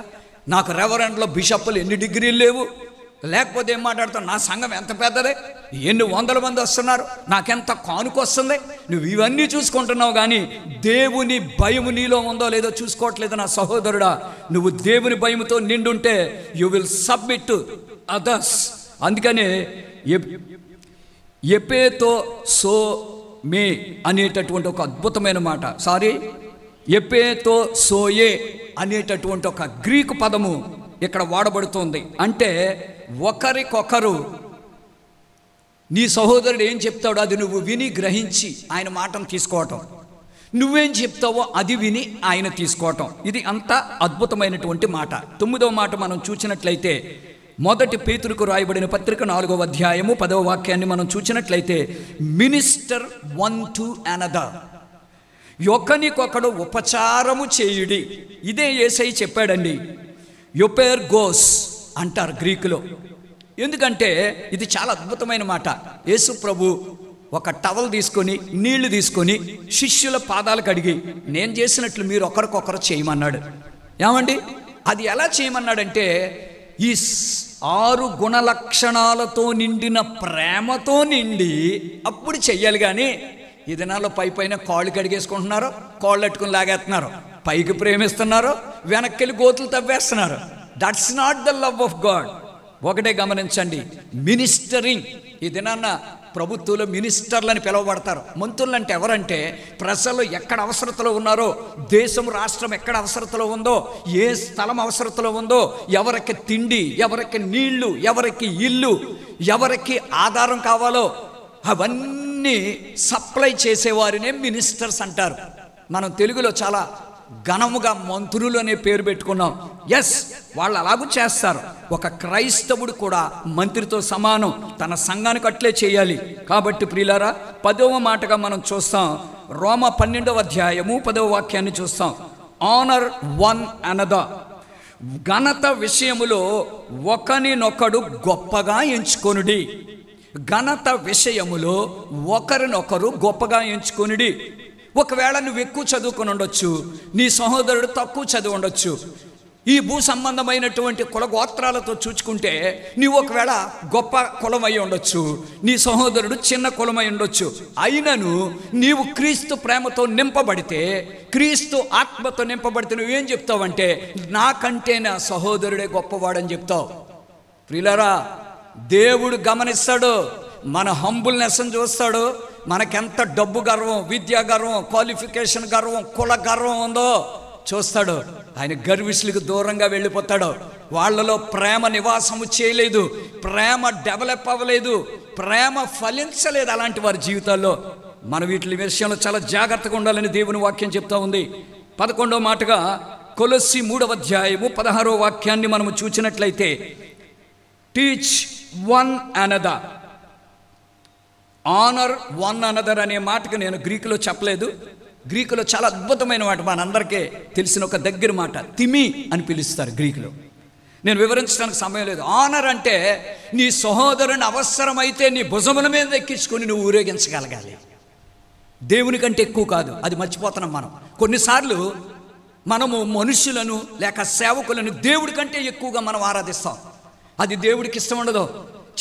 నాకు రెవరెండ్లో బిషప్లు ఎన్ని డిగ్రీలు లేవు, లేకపోతే ఏం మాట్లాడతావు, నా సంఘం ఎంత పెద్దదే, ఎన్ని వందల మంది వస్తున్నారు, నాకెంత కానుక వస్తుంది, నువ్వు ఇవన్నీ చూసుకుంటున్నావు కానీ దేవుని భయము నీలో ఉందో లేదో చూసుకోవట్లేదు. నా సహోదరుడా, నువ్వు దేవుని భయముతో నిండుంటే you will submit to others. అందుకనే ఎపేతో సో మే అనేటటువంటి ఒక అద్భుతమైన మాట, ఎపేతో సోయే అనేటటువంటి ఒక గ్రీకు పదము ఇక్కడ వాడబడుతుంది. అంటే ఒకరికొకరు, నీ సహోదరుడు ఏం చెప్తాడో అది నువ్వు విని గ్రహించి ఆయన మాటను తీసుకోవటం, నువ్వేం చెప్తావో అది విని ఆయన తీసుకోవటం, ఇది అంత అద్భుతమైనటువంటి మాట. 9వ మాట మనం చూసినట్లయితే మొదటి పేతురుకు రాయబడిన పత్రిక 4వ అధ్యాయము 10వ వాక్యాన్ని మనం చూసినట్లయితే మినిస్టర్ వన్ టు అనదర్, ఒకనికొకడు ఉపచారము చేయుడి. ఇదే యేసయ్య చెప్పాడండి. యోపేర్ గోస్ అంటారు గ్రీకులో. ఎందుకంటే ఇది చాలా అద్భుతమైన మాట. యేసు ప్రభు ఒక టవల్ తీసుకొని నీళ్లు తీసుకొని శిష్యుల పాదాలు కడిగి నేను చేసినట్లు మీరు ఒకరికొకరు చేయమన్నాడు. ఏమండి అది ఎలా చేయమన్నాడంటే ఈ 6 గుణలక్షణాలతో నిండిన ప్రేమతో నిండి అప్పుడు చెయ్యాలి. కానీ ఈ దినాల్లో పైన కాళ్ళు కడిగేసుకుంటున్నారు, కాళ్ళు అట్టుకుని లాగేస్తున్నారు, పైకి ప్రేమిస్తున్నారు, వెనక్కి గోతులు తవ్వేస్తున్నారు. That's not the love of God. ఒకటే గమనించండి, మినిస్టరింగ్. ఈ దినాన్న ప్రభుత్వంలో మినిస్టర్లని పిలువబడతారు. మంత్రులు అంటే ఎవరంటే ప్రజలు ఎక్కడ అవసరతలో ఉన్నారో, దేశం రాష్ట్రం ఎక్కడ అవసరతలో ఉందో, ఏ స్థలం అవసరతలో ఉందో, ఎవరికి తిండి, ఎవరికి నీళ్లు, ఎవరికి ఇల్లు, ఎవరికి ఆధారం కావాలో అవన్నీ సప్లై చేసేవారినే మినిస్టర్స్ అంటారు. మనం తెలుగులో చాలా ఘనముగా మంత్రులు అనే పేరు పెట్టుకున్నాం. ఎస్, వాళ్ళు అలాగూ చేస్తారు. ఒక క్రైస్తవుడు కూడా మంత్రితో సమానం, తన సంఘానికి అట్లే చేయాలి. కాబట్టి ప్రియులారా, 10వ మాటగా మనం చూస్తాం, రోమ 12వ అధ్యాయము 10వ వాక్యాన్ని చూస్తాం. ఆనర్ వన్ అనదర్, ఘనత విషయములో ఒకరినొకడు గొప్పగా ఎంచుకొనుడి. ఘనత విషయములో ఒకరినొకరు గొప్పగా ఎంచుకొనుడి. ఒకవేళ నువ్వు ఎక్కువ చదువుకొని ఉండొచ్చు, నీ సహోదరుడు తక్కువ చదువు ఉండొచ్చు. ఈ భూ సంబంధమైనటువంటి కులగోత్రాలతో చూచుకుంటే నీవు ఒకవేళ గొప్ప కులమై ఉండొచ్చు, నీ సహోదరుడు చిన్న కులమై ఉండొచ్చు. అయినను నీవు క్రీస్తు ప్రేమతో నింపబడితే, క్రీస్తు ఆత్మతో నింపబడితే నువ్వేం చెప్తావంటే నాకంటే నా సహోదరుడే గొప్పవాడని చెప్తావు. ప్రియులారా, దేవుడు గమనిస్తాడు, మన హంబుల్నెస్ని చూస్తాడు. మనకెంత డబ్బు గర్వం, విద్యా గర్వం, క్వాలిఫికేషన్ గర్వం, కుల గర్వం ఉందో చూస్తాడు. ఆయన గర్విష్లకు దూరంగా వెళ్ళిపోతాడు. వాళ్ళలో ప్రేమ నివాసము చేయలేదు, ప్రేమ డెవలప్ అవ్వలేదు, ప్రేమ ఫలించలేదు అలాంటి వారి జీవితాల్లో. మన వీటి విషయంలో చాలా జాగ్రత్తగా ఉండాలని దేవుని వాక్యం చెప్తా ఉంది. 11వ మాటగా కొలస్సీ 3వ అధ్యాయము 16వ వాక్యాన్ని మనము చూసినట్లయితే teach one another, honour one another అనే మాటకు నేను గ్రీకులో చెప్పలేదు. గ్రీకులో చాలా అద్భుతమైన మాట, మనందరికీ తెలిసిన ఒక దగ్గర మాట, తిమి అని పిలుస్తారు గ్రీకులో. నేను వివరించడానికి సమయం లేదు. ఆనర్ అంటే నీ సహోదరుని అవసరమైతే నీ భుజముల మీద ఎక్కించుకొని నువ్వు ఊరేగించగలగాలి. దేవుని కంటే ఎక్కువ కాదు, అది మర్చిపోతున్నాం మనం. కొన్నిసార్లు మనము మనుషులను లేక సేవకులను దేవుడి కంటే ఎక్కువగా మనం ఆరాధిస్తాం. అది దేవుడికి ఇష్టం ఉండదు.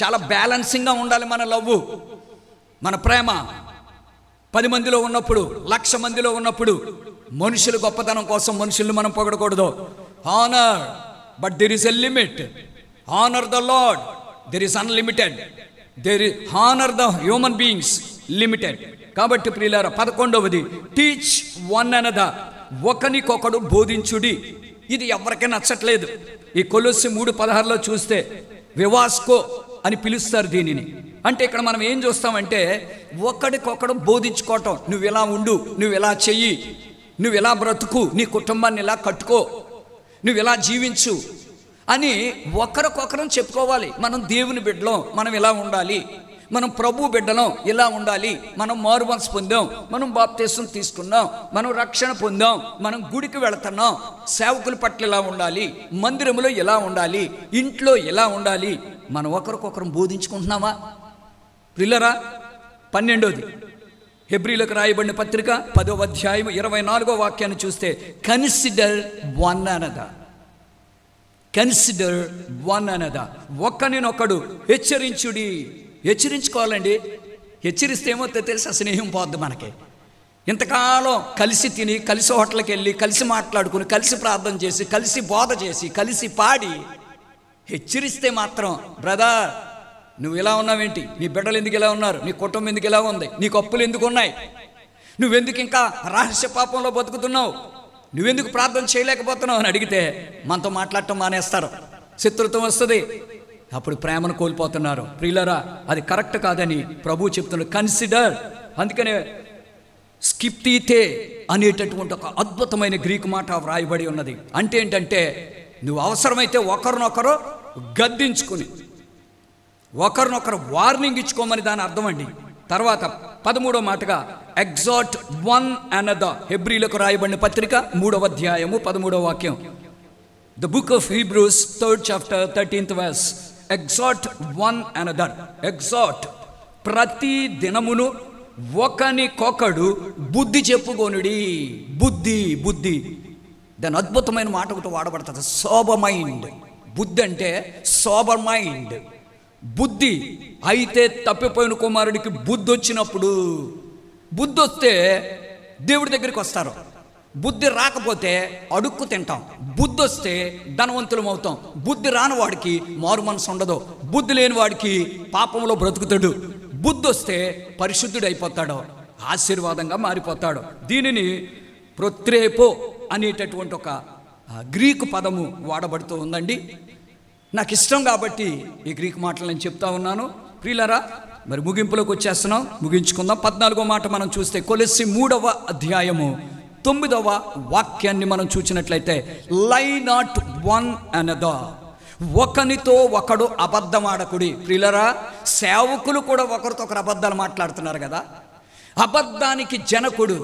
చాలా బ్యాలెన్సింగ్గా ఉండాలి మన లవ్వు. మన ప్రేమ 10 మందిలో ఉన్నప్పుడు, 1,00,000 మందిలో ఉన్నప్పుడు మనుషుల గొప్పతనం కోసం మనుషుల్ని మనం పొగడకూడదు. Honour, but there is a limit. Honour the lord, there is unlimited. Honour the human beings, limited. కాబట్టి ప్రియులారా, 11వది టీచ్ వన్ అనదర్, ఒకనికొకడు బోధించుడి. ఇది ఎవరికీ నచ్చట్లేదు. ఈ కొలొస్సీ 3:16లో చూస్తే వివాస్కో అని పిలుస్తారు దీనిని. అంటే ఇక్కడ మనం ఏం చూస్తామంటే ఒకడికొకడు బోధించుకోవటం. నువ్వు ఇలా ఉండు, నువ్వు ఇలా చెయ్యి, నువ్వు ఇలా బ్రతుకు, నీ కుటుంబాన్ని ఇలా కట్టుకో, నువ్వు ఇలా జీవించు అని ఒకరికొకరం చెప్పుకోవాలి. మనం దేవుని బిడ్డలం, మనం ఇలా ఉండాలి. మనం ప్రభు బిడ్డలం, ఇలా ఉండాలి. మనం మారుమనసు పొందాం, మనం బాప్తిసం తీసుకున్నాం, మనం రక్షణ పొందాం, మనం గుడికి వెళుతున్నాం, సేవకుల పట్ల ఇలా ఉండాలి, మందిరంలో ఇలా ఉండాలి, ఇంట్లో ఇలా ఉండాలి. మనం ఒకరికొకరం బోధించుకుంటున్నామా? ప్రియులారా, 12వది హెబ్రీలకు రాయబడిన పత్రిక 10వ అధ్యాయం 24వ వాక్యాన్ని చూస్తే consider one another, consider one another, ఒకరినొకడు హెచ్చరించుడి. హెచ్చరించుకోవాలండి. హెచ్చరిస్తే ఏమో తెలుసా, స్నేహం పోద్ది మనకి. ఇంతకాలం కలిసి తిని, కలిసి హోటల్కి వెళ్ళి, కలిసి మాట్లాడుకుని, కలిసి ప్రార్థన చేసి, కలిసి బోధ చేసి, కలిసి పాడి, హెచ్చరిస్తే మాత్రం బ్రదర్ నువ్వు ఇలా ఉన్నావేంటి, నీ బిడ్డలు ఎందుకు ఇలా ఉన్నారు, నీ కుటుంబం ఎందుకు ఇలా ఉంది, నీకు అప్పులు ఎందుకు ఉన్నాయి, నువ్వెందుకు ఇంకా రహస్య పాపంలో బతుకుతున్నావు, నువ్వెందుకు ప్రార్థన చేయలేకపోతున్నావు అని అడిగితే మనతో మాట్లాడటం మానేస్తారు. శత్రుత్వం వస్తుంది. అప్పుడు ప్రేమను కోల్పోతున్నారు. ప్రియులారా, అది కరెక్ట్ కాదని ప్రభువు చెప్తున్నాడు. కన్సిడర్. అందుకనే స్కిప్తీతే అనేటటువంటి ఒక అద్భుతమైన గ్రీకు మాట వ్రాయబడి ఉన్నది. అంటే ఏంటంటే నువ్వు అవసరమైతే ఒకరినొకరు గద్దించుకుని, ఒకరినొకరు వార్నింగ్ ఇచ్చుకోమని దాని అర్థం అండి. తర్వాత 13వ మాటగా ఎగ్జార్ట్ వన్ అనదర్, హెబ్రీలకు రాయబడిన పత్రిక 3వ అధ్యాయము 13వ వాక్యం. The book of Hebrews 3rd chapter 13th verse. Exhort one another. Exhort, ప్రతి దినమును ఒకనికొకడు బుద్ధి చెప్పుకొనుడి. బుద్ధి, బుద్ధి. దాని అద్భుతమైన మాట ఒకటి వాడబడుతుంది, సోబర్ మైండ్. బుద్ధి అంటే సోబర్ మైండ్, బుద్ధి. అయితే తప్పిపోయిన కుమారుడికి బుద్ధి వచ్చినప్పుడు, బుద్ధి వస్తే దేవుడి దగ్గరికి వస్తారు. బుద్ధి రాకపోతే అడుక్కు తింటాం. బుద్ధి వస్తే ధనవంతులం అవుతాం. బుద్ధి రాని వాడికి మారు మనసు ఉండదు. బుద్ధి లేని వాడికి పాపంలో బ్రతుకుతాడు. బుద్ధి వస్తే పరిశుద్ధుడు అయిపోతాడు, ఆశీర్వాదంగా మారిపోతాడు. దీనిని ప్రొత్రేపో అనేటటువంటి ఒక గ్రీకు పదము వాడబడుతూ ఉందండి. నాకు ఇష్టం కాబట్టి ఈ గ్రీకు మాటలు నేను చెప్తా ఉన్నాను. ప్రియులారా, మరి ముగింపులోకి వచ్చేస్తున్నాం, ముగించుకుందాం. 14వ మాట మనం చూస్తే కొలొస్సీ 3వ అధ్యాయము 9వ వాక్యాన్ని మనం చూసినట్లయితే లై నాట్ వన్ అనదర్, ఒకనితో ఒకడు అబద్ధమాడకుడి. ప్రియులారా, సేవకులు కూడా ఒకరితో ఒకరు అబద్ధాలు మాట్లాడుతున్నారు కదా. అబద్ధానికి జనకుడు,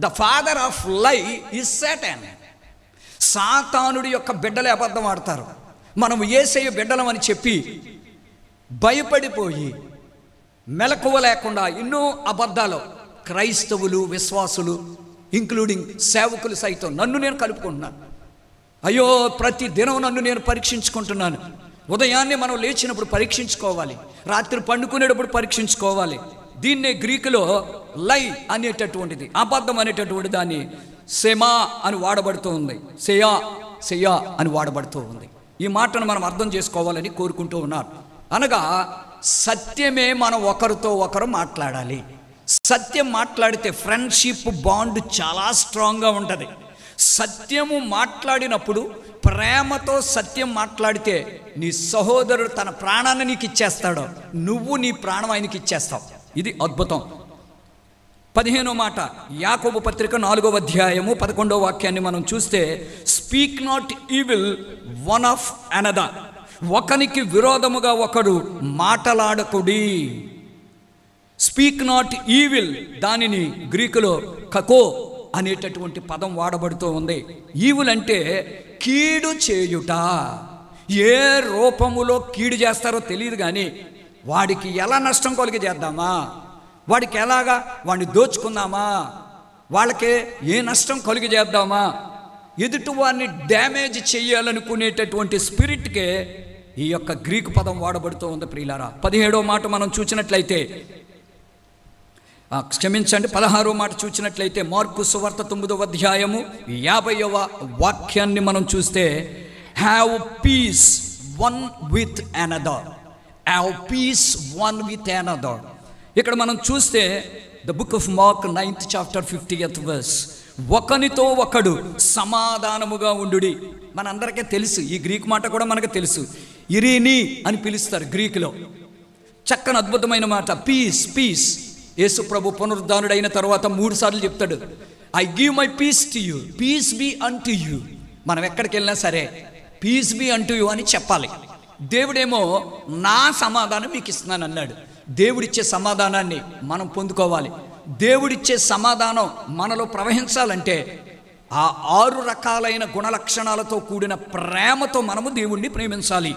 ద ఫాదర్ ఆఫ్ లై ఈజ్ సాతాన్. సాతానుడి యొక్క బిడ్డలే అబద్ధం ఆడతారు. మనం యేసయ్య బిడ్డలమని చెప్పి భయపడిపోయి మెలకువ లేకుండా ఎన్నో అబద్ధాలు క్రైస్తవులు, విశ్వాసులు, ఇంక్లూడింగ్ సేవకులు సైతం, నన్ను నేను కలుపుకుంటున్నాను. అయ్యో, ప్రతి దినం నన్ను నేను పరీక్షించుకుంటున్నాను. ఉదయాన్నే మనం లేచినప్పుడు పరీక్షించుకోవాలి, రాత్రి పండుకునేటప్పుడు పరీక్షించుకోవాలి. దీన్నే గ్రీకులో లై అనేటటువంటిది, అబద్ధం అనేటటువంటి దాన్ని సెమా అని వాడబడుతూ ఉంది, సెయా అని వాడబడుతూ ఉంది. ఈ మాటను మనం అర్థం చేసుకోవాలని కోరుకుంటూ ఉన్నారు. అనగా సత్యమే మనం ఒకరితో ఒకరు మాట్లాడాలి. సత్యం మాట్లాడితే ఫ్రెండ్షిప్ బాండ్ చాలా స్ట్రాంగ్గా ఉంటుంది. సత్యము మాట్లాడినప్పుడు, ప్రేమతో సత్యం మాట్లాడితే నీ సహోదరుడు తన ప్రాణాన్ని నీకు ఇచ్చేస్తాడు, నువ్వు నీ ప్రాణం ఆయనకి ఇచ్చేస్తావు. ఇది అద్భుతం. 15వ మాట యాకోబు పత్రిక 4వ అధ్యాయము 11వ వాక్యాన్ని మనం చూస్తే speak not evil one of another, ఒకనికి విరోధముగా ఒకడు మాటలాడకుడి. స్పీక్ నాట్ ఈవిల్, దానిని గ్రీకులో కకో అనేటటువంటి పదం వాడబడుతూ ఉంది. ఈవిల్ అంటే కీడు చేయుట. ఏ రూపములో కీడు చేస్తారో తెలియదు, కానీ వాడికి ఎలా నష్టం కలిగి చేద్దామా, వాడికి ఎలాగా వాడిని దోచుకుందామా, వాళ్ళకే ఏ నష్టం కలిగి చేద్దామా, ఎదుటి వాడిని డ్యామేజ్ చేయాలనుకునేటటువంటి స్పిరిట్కే ఈ యొక్క గ్రీకు పదం వాడబడుతూ ఉంది. ప్రియులారా, 17వ మాట మనం చూసినట్లయితే క్షమించండి, 16వ మాట చూసినట్లయితే మార్కు సువార్త 9వ అధ్యాయము 50వ వాక్యాన్ని మనం చూస్తే, have piece one with another, have piece one with another. ఇక్కడ మనం చూస్తే the book of mark 9th chapter 50th verse, ఒకనితో ఒకడు సమాధానముగా ఉండుడి. మనందరికీ తెలుసు, ఈ గ్రీక్ మాట కూడా మనకు తెలుసు, ఇరీని అని పిలుస్తారు గ్రీకులో. చక్కని అద్భుతమైన మాట, పీస్ పీస్. యేసు ప్రభు పునరుద్ధానుడైన తర్వాత 3 సార్లు చెప్తాడు, I give my peace to you, peace be unto you. మనం ఎక్కడికి వెళ్ళినా సరే పీస్ బీ అంటు యూ అని చెప్పాలి. దేవుడేమో నా సమాధానం మీకు ఇస్తున్నాను అన్నాడు. దేవుడిచ్చే సమాధానాన్ని మనం పొందుకోవాలి. దేవుడిచ్చే సమాధానం మనలో ప్రవహించాలంటే ఆ 6 రకాలైన గుణలక్షణాలతో కూడిన ప్రేమతో మనము దేవుణ్ణి ప్రేమించాలి.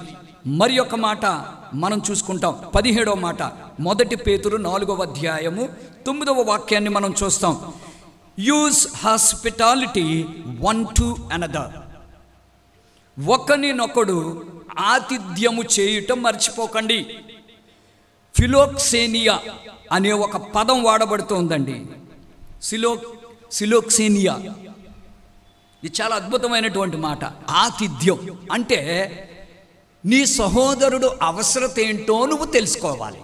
మరి ఒక మాట మనం చూసుకుంటాం, 17వ మాట, 1 పేతురు 4వ అధ్యాయము 9వ వాక్యాన్ని మనం చూస్తాం. Use hospitality one to another, ఒకరినొకడు ఆతిథ్యము చేయుటం మర్చిపోకండి. ఫిలోక్సేనియా అనే ఒక పదం వాడబడుతోందండి. సిలోక్సేనియా, ఇది చాలా అద్భుతమైనటువంటి మాట. ఆతిథ్యం అంటే నీ సహోదరుడు అవసరత ఏంటో నువ్వు తెలుసుకోవాలి.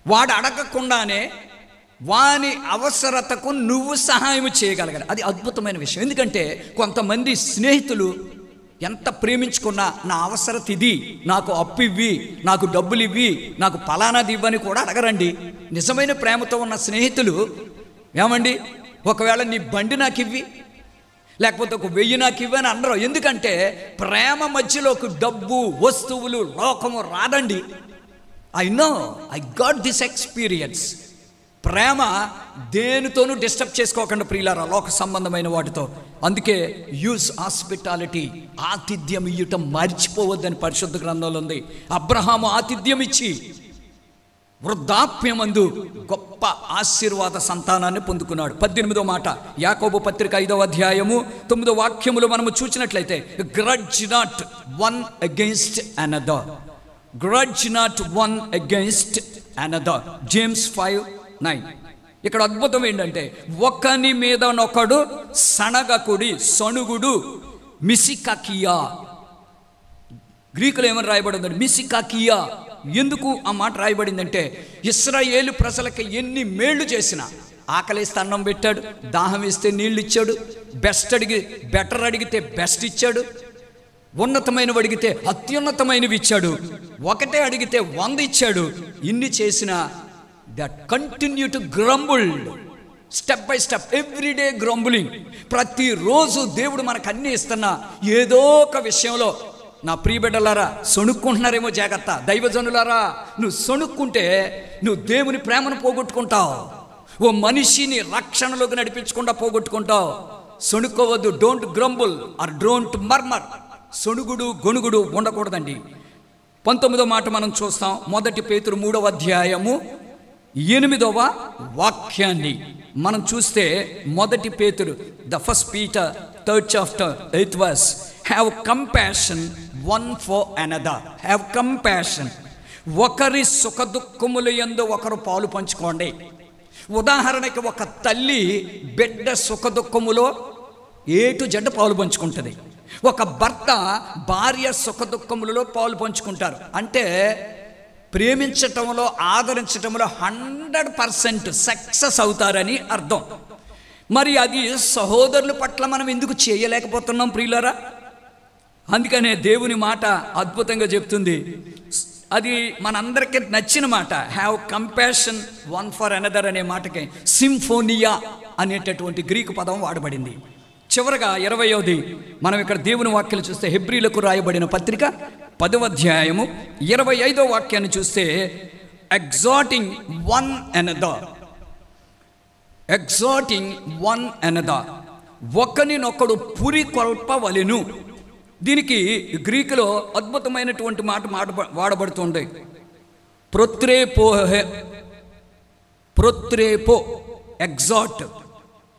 వాడు అడగకుండానే వాని అవసరతకు నువ్వు సహాయం చేయగలగాలి. అది అద్భుతమైన విషయం. ఎందుకంటే కొంతమంది స్నేహితులు ఎంత ప్రేమించుకున్నా నా అవసరత ఇది, నాకు అప్పు ఇవ్వి, నాకు డబ్బులు ఇవ్వి, నాకు ఫలానాది ఇవ్వని కూడా అడగరండి. నిజమైన ప్రేమతో ఉన్న స్నేహితులు ఏమండి, ఒకవేళ నీ బండి నాకు ఇవ్వి, లేకపోతే ఒక 1000 నాకు ఇవ్వని అనరు. ఎందుకంటే ప్రేమ మధ్యలోకి డబ్బు, వస్తువులు, లోకము రాదండి. I got this experience. ప్రేమ దేనితోనూ డిస్టర్బ్ చేసుకోకుండా ప్రియులారా, లోక సంబంధమైన వాటితో. అందుకే యూజ్ హాస్పిటాలిటీ, ఆతిథ్యం ఇయ్యటం మర్చిపోవద్దని పరిశుద్ధ గ్రంథంలో ఉంది. అబ్రహాము ఆతిథ్యం ఇచ్చి వృద్ధాప్యమందు గొప్ప ఆశీర్వాద సంతానాన్ని పొందుకున్నాడు. 18వ మాట, యాకోబు పత్రిక 5వ అధ్యాయము 9వ వాక్యములు మనము చూసినట్లయితే, grudge not one against another, grudge not one against another. James 5:9. ఇక్కడ అద్భుతం ఏంటంటే, ఒకని మీదనొకడు సణగకుడి, సణుగుడు, మిసికాకియా. గ్రీకులో ఏమని రాయబడిందంటే మిసికాకియా. ఎందుకు ఆ మాట రాయబడిందంటే, ఇశ్రాయేలు ప్రజలకి ఎన్ని మేళ్లు చేసినా, ఆకలిస్తే అన్నం పెట్టాడు, దాహం వేస్తే నీళ్ళు ఇచ్చాడు, బెటర్ అడిగితే బెస్ట్ ఇచ్చాడు, ఉన్నతమైనవి అడిగితే అత్యున్నతమైనవి ఇచ్చాడు, ఒకటే అడిగితే 100 ఇచ్చాడు. ఇన్ని చేసినా that continue to grumble, step by step, everyday grumbling. ప్రతిరోజు దేవుడు మనకు అన్ని ఇస్తున్నా ఏదో ఒక విషయంలో, నా ప్రియ బిడ్డలారా, సొణుక్కుంటున్నారేమో జాగ్రత్త. దైవజనులారా, నువ్వు సొణుక్కుంటే నువ్వు దేవుని ప్రేమను పోగొట్టుకుంటావు, ఓ మనిషిని రక్షణలోకి నడిపించకుండా పోగొట్టుకుంటావు. సొణుక్కోవద్దు. Don't grumble or don't murmur. సొణుగుడు గొణుగుడు ఉండకూడదండి. 19వ మాట మనం చూస్తాం, 1 పేతురు 3వ అధ్యాయము 8వ వాక్యాన్ని మనం చూస్తే, 1 పేతురు the first Peter 3rd chapter 8th verse, have compassion one for another. Have compassion, ఒకరి సుఖ దుఃఖముల యందు ఒకరు పాలు పంచుకోండి. ఉదాహరణకి ఒక తల్లి బిడ్డ సుఖ దుఃఖములో A to Z పాలు పంచుకుంటుంది. ఒక భర్త భార్య సుఖ దుఃఖములలో పాలు పంచుకుంటారు. అంటే ప్రేమించటంలో, ఆదరించటంలో 100% సక్సెస్ అవుతారని అర్థం. మరి అది సహోదరుల పట్ల మనం ఎందుకు చేయలేకపోతున్నాం ప్రియులారా? అందుకనే దేవుని మాట అద్భుతంగా చెప్తుంది. అది మనందరికీ నచ్చిన మాట. Have compassion one for another అనే మాటకి సింఫోనియా అనేటటువంటి గ్రీకు పదం వాడబడింది. చివరగా 20వది మనం ఇక్కడ దేవుని వాక్యాలు చూస్తే, హెబ్రీలకు రాయబడిన పత్రిక 10వ అధ్యాయము 25వ వాక్యాన్ని చూస్తే, exhorting one another, exhorting one another, ఒకరినొకడు పురికొల్పవలెను. దీనికి గ్రీకులో అద్భుతమైనటువంటి మాట వాడబడుతుంది. ప్రొత్రేపో, ఎగ్జార్ట్,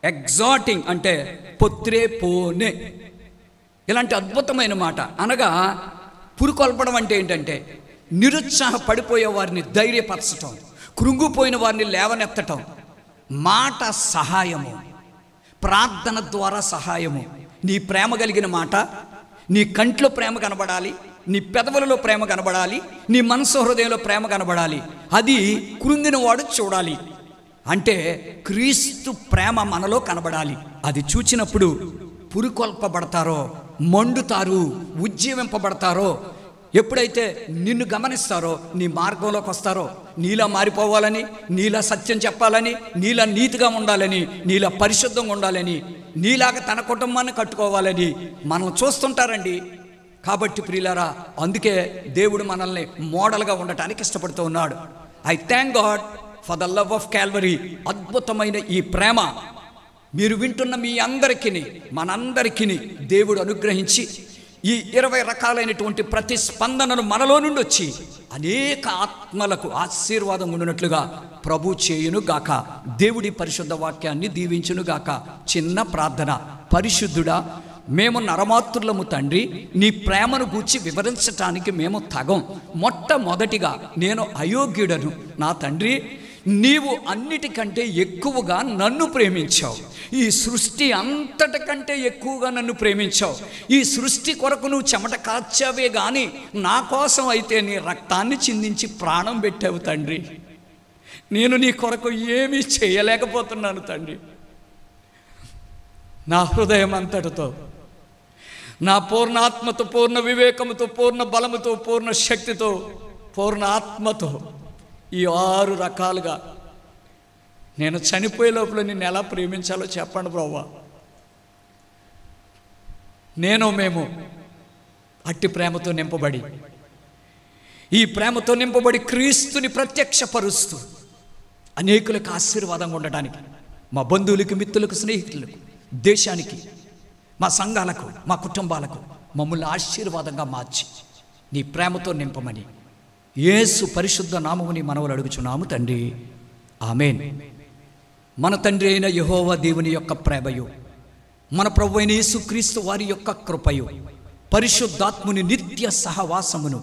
ఎగ్జార్టింగ్ అంటే పొత్రేపోనే. ఇలాంటి అద్భుతమైన మాట. అనగా పురికొల్పడం అంటే ఏంటంటే నిరుత్సాహపడిపోయే వారిని ధైర్యపరచటం, కృంగిపోయిన వారిని లేవనెత్తటం, మాట సహాయము, ప్రార్థన ద్వారా సహాయము. నీ ప్రేమ కలిగిన మాట నీ కంట్లో ప్రేమ కనబడాలి, నీ పెదవులలో ప్రేమ కనబడాలి, నీ మనసు హృదయంలో ప్రేమ కనబడాలి. అది కృంగిన వాడు చూడాలి. అంటే క్రీస్తు ప్రేమ మనలో కనబడాలి. అది చూచినప్పుడు పురికొల్పబడతారో, మండుతారు, ఉజ్జీవింపబడతారో. ఎప్పుడైతే నిన్ను గమనిస్తారో నీ మార్గంలోకి వస్తారో, నీలా మారిపోవాలని, నీలా సత్యం చెప్పాలని, నీలా నీతిగా ఉండాలని, నీలా పరిశుద్ధంగా ఉండాలని, నీలాగా తన కుటుంబాన్ని కట్టుకోవాలని మనం చూస్తుంటారండి. కాబట్టి ప్రియులారా, అందుకే దేవుడు మనల్ని మోడల్గా ఉండటానికి ఇష్టపడుతూ ఉన్నాడు. I thank God for the love of Calvary. అద్భుతమైన ఈ ప్రేమ మీరు వింటున్న మీ అందరికీ, మనందరికీ దేవుడు అనుగ్రహించి ఈ 20 రకాలైనటువంటి ప్రతిస్పందనలు మనలో నుండి వచ్చి అనేక ఆత్మలకు ఆశీర్వాదం ఉండినట్లుగా ప్రభు చేయును గాక. దేవుడి పరిశుద్ధ వాక్యాన్ని దీవించును గాక. చిన్న ప్రార్థన. పరిశుద్ధుడా, మేము నరమాత్రులము తండ్రి, నీ ప్రేమను గూర్చి వివరించటానికి మేము తగం. మొట్టమొదటిగా నేను అయోగ్యుడను నా తండ్రి. నీవు అన్నిటికంటే ఎక్కువగా నన్ను ప్రేమించావు. ఈ సృష్టి అంతటికంటే ఎక్కువగా నన్ను ప్రేమించావు. ఈ సృష్టి కొరకు నువ్వు చెమట కాచావే కానీ నా కోసం అయితే నీ రక్తాన్ని చిందించి ప్రాణం పెట్టావు తండ్రి. నేను నీ కొరకు ఏమీ చేయలేకపోతున్నాను తండ్రి. నా హృదయం అంతటితో, నా పూర్ణ ఆత్మతో, పూర్ణ వివేకముతో, పూర్ణ బలముతో, పూర్ణ శక్తితో, పూర్ణ ఆత్మతో ఈ 6 రకాలుగా నేను చనిపోయే లోపల నిన్ను ఎలా ప్రేమించాలో చెప్పండి ప్రభువా. మేము అట్టి ప్రేమతో నింపబడి, ఈ ప్రేమతో నింపబడి క్రీస్తుని ప్రత్యక్షపరుస్తూ అనేకులకు ఆశీర్వాదంగా ఉండడానికి, మా బంధువులకు, మిత్రులకు, స్నేహితులకు, దేశానికి, మా సంఘాలకు, మా కుటుంబాలకు మమ్మల్ని ఆశీర్వాదంగా మార్చి నీ ప్రేమతో నింపమని యేసు పరిశుద్ధ నామముని మనవులు అడుగుచున్నాము తండ్రి. ఆమేన్. మన తండ్రి అయిన యెహోవా దేవుని యొక్క ప్రేమయు, మన ప్రభువైన అయిన యేసుక్రీస్తు వారి యొక్క కృపయు, పరిశుద్ధాత్ముని నిత్య సహవాసమును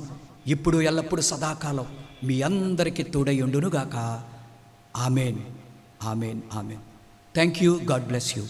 ఇప్పుడు ఎల్లప్పుడు సదాకాలం మీ అందరికీ తోడై ఉండునుగాక. ఆమేన్, ఆమేన్, ఆమేన్. Thank you. God bless you.